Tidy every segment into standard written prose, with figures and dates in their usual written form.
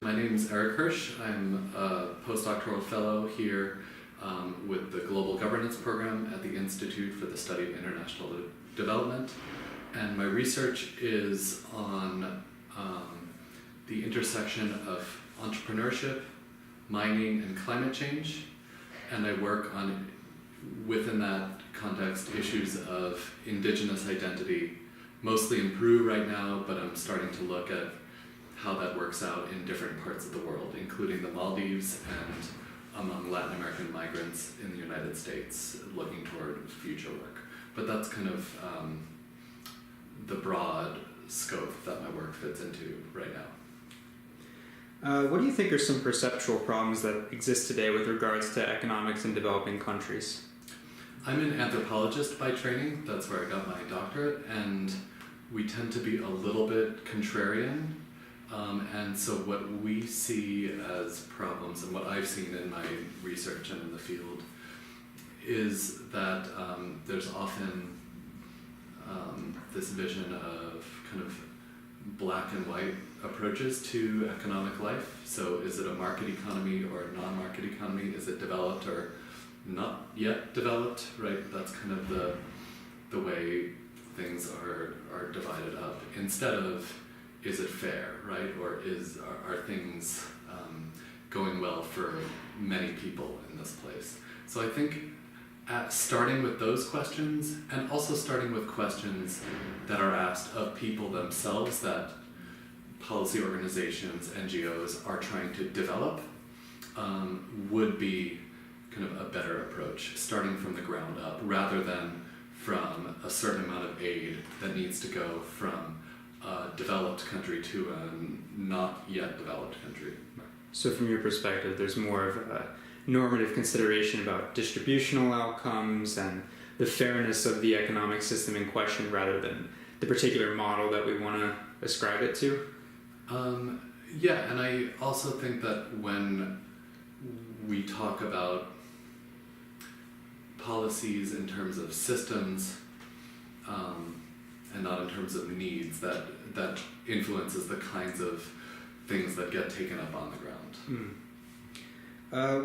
My name is Eric Hirsch. I'm a postdoctoral fellow here with the Global Governance Program at the Institute for the Study of International Development. And my research is on the intersection of entrepreneurship, mining, and climate change. And I work on, within that context, issues of indigenous identity, mostly in Peru right now, but I'm starting to look at how that works out in different parts of the world, including the Maldives and among Latin American migrants in the United States, looking toward future work. But that's kind of the broad scope that my work fits into right now. What do you think are some perceptual problems that exist today with regards to economics in developing countries? I'm an anthropologist by training. That's where I got my doctorate, and we tend to be a little bit contrarian. And so what we see as problems, and what I've seen in my research and in the field, is that there's often this vision of kind of black and white approaches to economic life. So is it a market economy or a non-market economy? Is it developed or not yet developed, right? That's kind of the way things are divided up, instead of is it fair, right? Or are things going well for many people in this place? So I think starting with those questions, and also starting with questions that are asked of people themselves that policy organizations, NGOs are trying to develop, would be kind of a better approach, starting from the ground up, rather than from a certain amount of aid that needs to go from a developed country to a not yet developed country. So from your perspective, there's more of a normative consideration about distributional outcomes and the fairness of the economic system in question, rather than the particular model that we want to ascribe it to? Yeah, and I also think that when we talk about policies in terms of systems, and not in terms of needs, that influences the kinds of things that get taken up on the ground.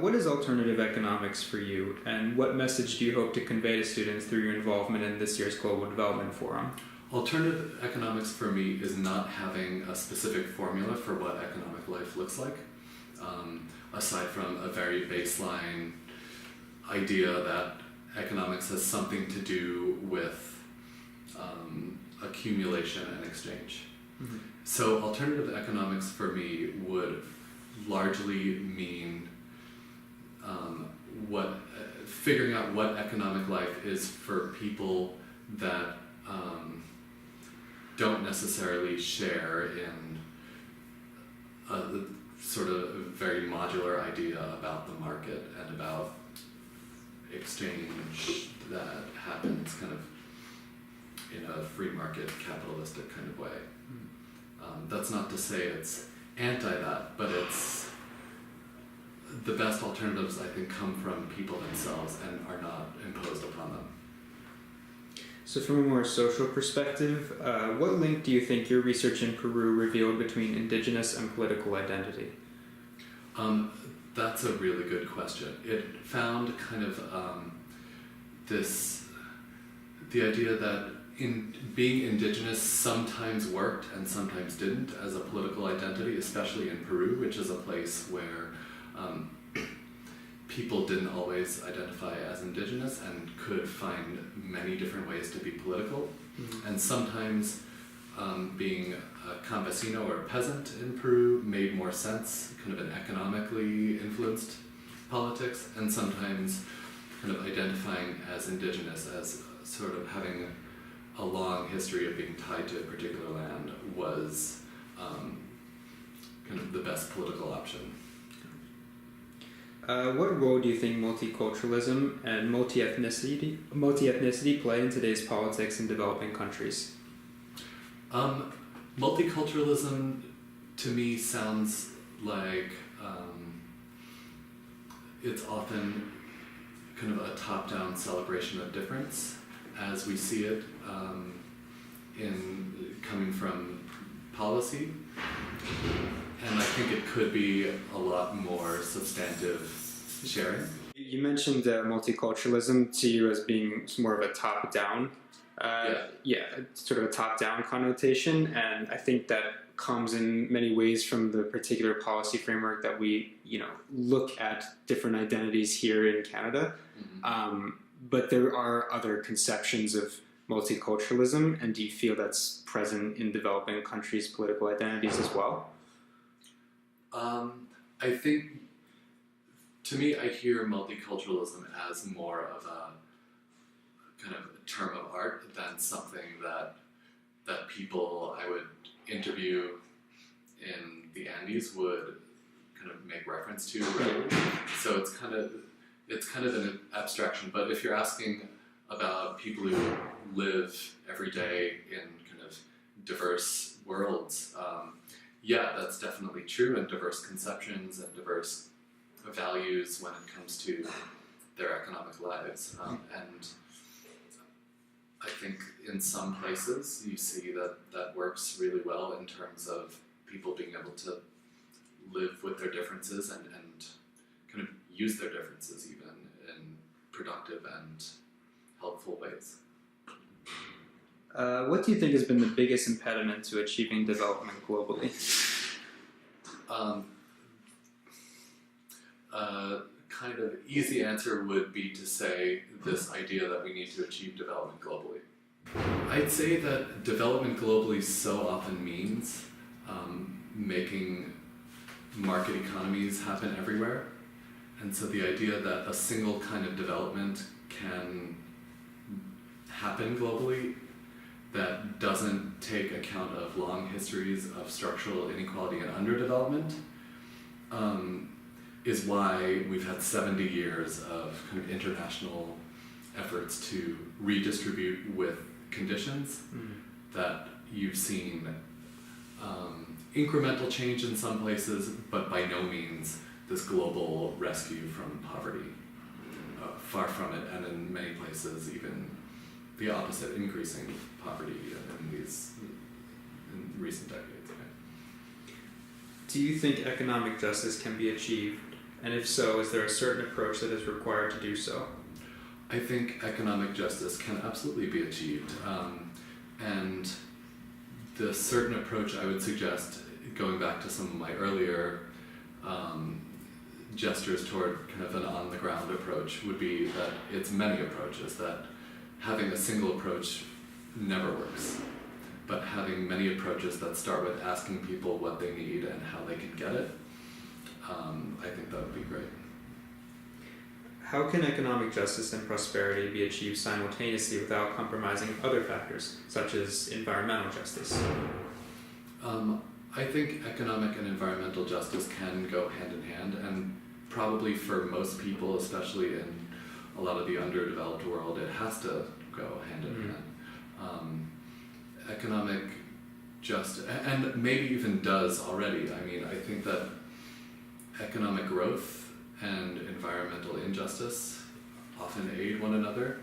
What is alternative economics for you, and what message do you hope to convey to students through your involvement in this year's Global Development Forum? Alternative economics for me is not having a specific formula for what economic life looks like, aside from a very baseline idea that economics has something to do with accumulation and exchange. Mm-hmm. So alternative economics for me would largely mean figuring out what economic life is for people that don't necessarily share in a sort of very modular idea about the market and about exchange that happens kind of in a free market capitalistic kind of way. That's not to say it's anti that, but it's the best alternatives I think come from people themselves and are not imposed upon them. So from a more social perspective, what link do you think your research in Peru revealed between indigenous and political identity? That's a really good question. It found kind of the idea that being indigenous sometimes worked and sometimes didn't as a political identity, especially in Peru, which is a place where people didn't always identify as indigenous and could find many different ways to be political. Mm-hmm. And sometimes being a campesino or peasant in Peru made more sense, kind of an economically influenced politics, and sometimes kind of identifying as indigenous as sort of having a long history of being tied to a particular land was kind of the best political option. What role do you think multiculturalism and multiethnicity play in today's politics in developing countries? Multiculturalism to me sounds like it's often kind of a top-down celebration of difference, as we see it in coming from policy. and I think it could be a lot more substantive sharing. You mentioned multiculturalism to you as being more of a top-down, sort of a top-down connotation, and I think that comes in many ways from the particular policy framework that we, look at different identities here in Canada. Mm-hmm. But there are other conceptions of multiculturalism, and do you feel that's present in developing countries' political identities as well? I think, to me, I hear multiculturalism as more of a kind of a term of art than something that people I would interview in the Andes would kind of make reference to regularly. So it's kind of an abstraction. But if you're asking about people who live every day in kind of diverse worlds, that's definitely true, and diverse conceptions and diverse values when it comes to their economic lives. And I think in some places you see that works really well in terms of people being able to live with their differences and kind of use their differences even in productive and helpful ways. What do you think has been the biggest impediment to achieving development globally? Kind of easy answer would be to say this idea that we need to achieve development globally. I'd say that development globally so often means making market economies happen everywhere. And so the idea that a single kind of development can happen globally that doesn't take account of long histories of structural inequality and underdevelopment is why we've had 70 years of kind of international efforts to redistribute with conditions that you've seen incremental change in some places, but by no means this global rescue from poverty. Far from it, and in many places even the opposite, increasing poverty in recent decades. Okay. Do you think economic justice can be achieved? And if so, is there a certain approach that is required to do so? I think economic justice can absolutely be achieved. And the certain approach I would suggest, going back to some of my earlier gestures toward kind of an on-the-ground approach, would be that it's many approaches, that having a single approach never works. But having many approaches that start with asking people what they need and how they can get it, I think that would be great. How can economic justice and prosperity be achieved simultaneously without compromising other factors, such as environmental justice? I think economic and environmental justice can go hand in hand, and probably for most people, especially in a lot of the underdeveloped world, it has to go hand in hand. Economic justice, and maybe even does already. I mean, I think that economic growth and environmental injustice often aid one another.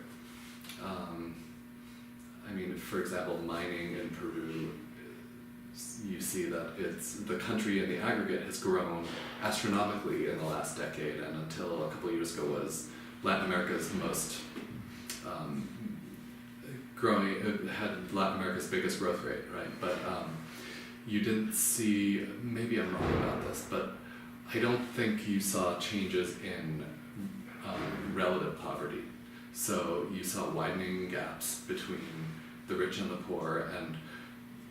I mean, for example, mining in Peru, you see that the country in the aggregate has grown astronomically in the last decade, and until a couple of years ago was Latin America's most growing, it had Latin America's biggest growth rate, right? But you didn't see, maybe I'm wrong about this, but I don't think you saw changes in relative poverty. So you saw widening gaps between the rich and the poor, and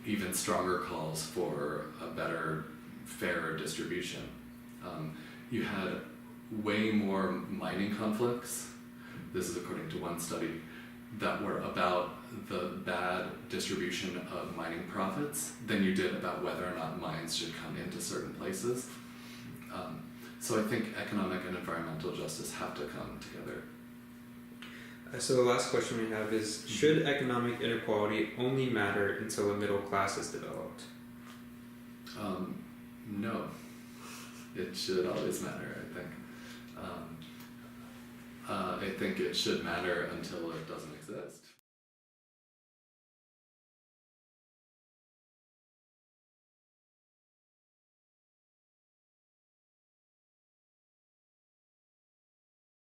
even stronger calls for a better, fairer distribution. You had way more mining conflicts, this is according to one study, that were about the bad distribution of mining profits than you did about whether or not mines should come into certain places. So I think economic and environmental justice have to come together. So the last question we have is, should economic inequality only matter until a middle class is developed? No. It should always matter, I think. I think it should matter until it doesn't exist.